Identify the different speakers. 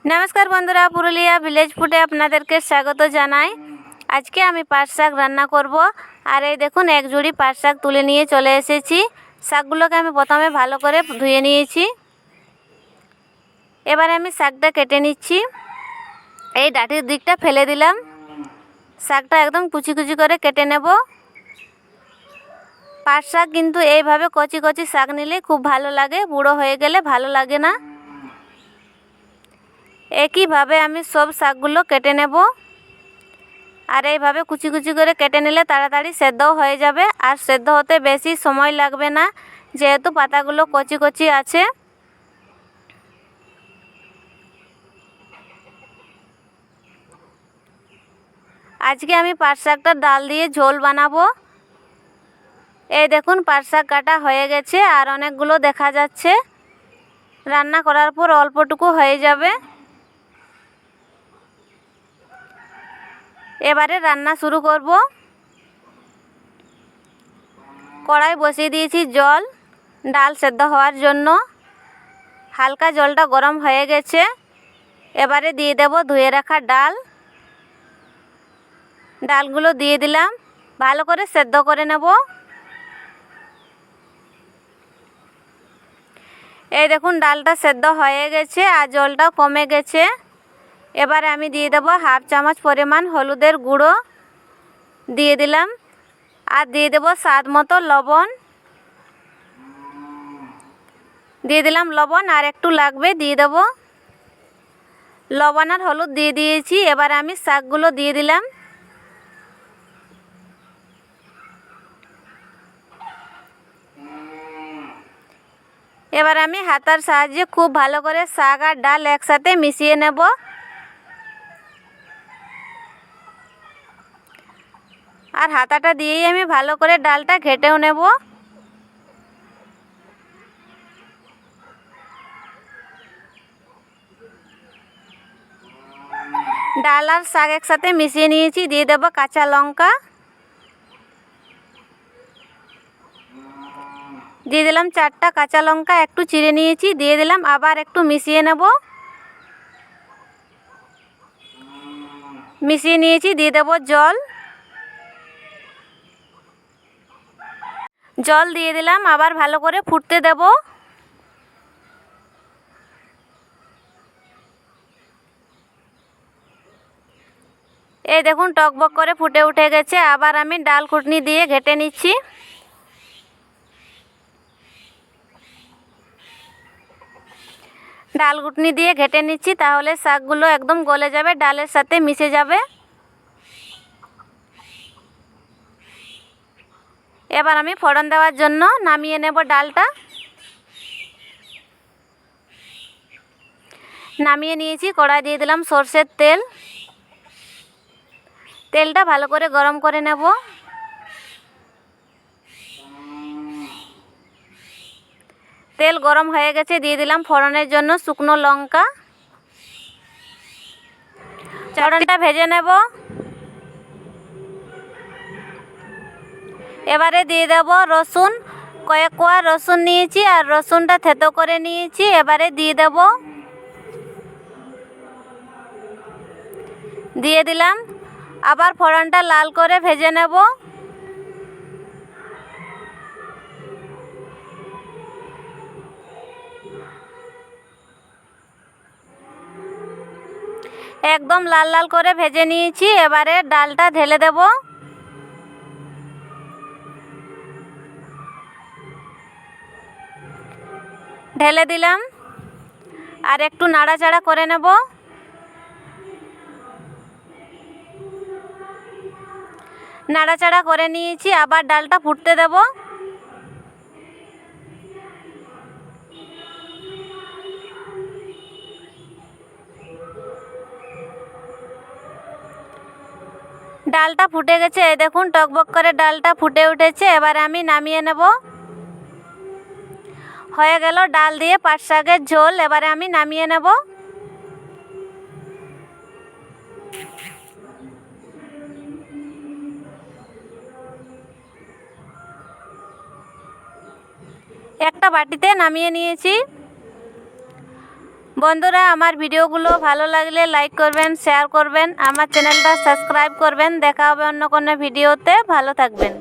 Speaker 1: नमस्कार बंधुरा पुरुलिया ভিলেজ ফুডে আপনাদেরকে স্বাগত জানাই। আজকে আমি পাট শাক রান্না করব। আর এই দেখুন এক জুড়ি পাট শাক তুলে নিয়ে চলে এসেছি। শাকগুলোকে আমি প্রথমে ভালো করে ধুয়ে নিয়েছি। এবারে আমি শাকটা কেটে নিচ্ছি। এই ডাঁটির দিকটা ফেলে দিলাম। শাকটা একদম কুচি কুচি করে কেটে নেব। পাট শাক কিন্তু এইভাবে কচি কচি শাক নিলে খুব ভালো লাগে, বুড়ো হয়ে গেলে ভালো লাগে না। একইভাবে আমি সব শাকগুলো কেটে নেব। আর এইভাবে কুচি কুচি করে কেটে নিলে তাড়াতাড়ি সেদ্ধও হয়ে যাবে, আর সেদ্ধ হতে বেশি সময় লাগবে না, যেহেতু পাতাগুলো কচি কচি আছে। আজকে আমি পাট শাকটা ডাল দিয়ে ঝোল বানাবো। এই দেখুন পাট শাক কাটা হয়ে গেছে, আর অনেকগুলো দেখা যাচ্ছে। রান্না করার পর অল্পটুকু হয়ে যাবে। এবারে রান্না শুরু করব। কড়াই বসিয়ে দিয়েছি জল ডাল সেদ্ধ হওয়ার জন্য। হালকা জলটা গরম হয়ে গেছে। এবারে দিয়ে দেব ধুয়ে রাখা ডাল। ডালগুলো দিয়ে দিলাম, ভালো করে সেদ্ধ করে নেব। এই দেখুন ডালটা সেদ্ধ হয়ে গেছে আর জলটাও কমে গেছে। এবারে আমি দিয়ে দেব হাফ চামচ পরিমাণ হলুদের গুঁড়ো দিয়ে দিলাম, আর দিয়ে দেব স্বাদ মতো লবণ। দিয়ে দিলাম লবণ, আর একটু লাগবে দিয়ে দেব। লবণ আর হলুদ দিয়ে দিয়েছি। এবার আমি শাকগুলো দিয়ে দিলাম। এবার আমি হাতার সাহায্যে খুব ভালো করে শাক আর ডাল একসাথে মিশিয়ে নেব। আর হাতাটা দিয়েই আমি ভালো করে ডালটা ঘেটেও নেব। ডাল আর শাক একসাথে মিশিয়ে নিয়েছি। দিয়ে দেব কাঁচা লঙ্কা, দিয়ে দিলাম 4টা কাঁচা লঙ্কা একটু চিড়ে নিয়েছি, দিয়ে দিলাম। আবার একটু মিশিয়ে নেব। মিশিয়ে নিয়েছি, দিয়ে দেব জল। জল দিয়ে দিলাম, আবার ভালো করে ফুটতে দেব। এই দেখুন টকবক করে ফুটে উঠে গেছে। আবার আমি ডাল ঘুটনি দিয়ে ঘেটে নিচ্ছি। ডাল ঘুটনি দিয়ে ঘেটে নিচ্ছি, তাহলে শাকগুলো একদম গলে যাবে, ডালের সাথে মিশে যাবে। এবার আমি ফোড়ন দেওয়ার জন্য নামিয়ে নেব ডালটা। নামিয়ে নিয়েছি। কড়াই দিয়ে দিলাম সরষের তেল। তেলটা ভালো করে গরম করে নেব। তেল গরম হয়ে গেছে, দিয়ে দিলাম ফোড়নের জন্য শুকনো লঙ্কা। ফোড়নটা ভেজে নেব। এবারে দিয়ে দেব রসুন। কয়েক কোয়া রসুন নিয়েছি, আর রসুনটা থেতো করে নিয়েছি। এবারে দিয়ে দেব। দিয়ে দিলাম। আবার ফোড়নটা লাল করে ভেজে নেব। একদম লাল লাল করে ভেজে নিয়েছি। এবারে ডালটা ঢেলে দেব। ঢেলে দিলাম, আর একটু নাড়াচাড়া করে নেব। নাড়াচাড়া করে নিয়েছি। আবার ডালটা ফুটতে দেব। ডালটা ফুটে গেছে। এই দেখুন টকবক করে ডালটা ফুটে উঠেছে। এবারে আমি নামিয়ে নেব। হয়ে গেল ডাল দিয়ে পাট শাকের ঝোল। এবারে আমি নামিয়ে নেব। একটা বাটিতে নামিয়ে নিয়েছি। বন্ধুরা, আমার ভিডিওগুলো ভালো লাগলে লাইক করবেন, শেয়ার করবেন, আমার চ্যানেলটা সাবস্ক্রাইব করবেন। দেখা হবে অন্য কোনো ভিডিওতে। ভালো থাকবেন।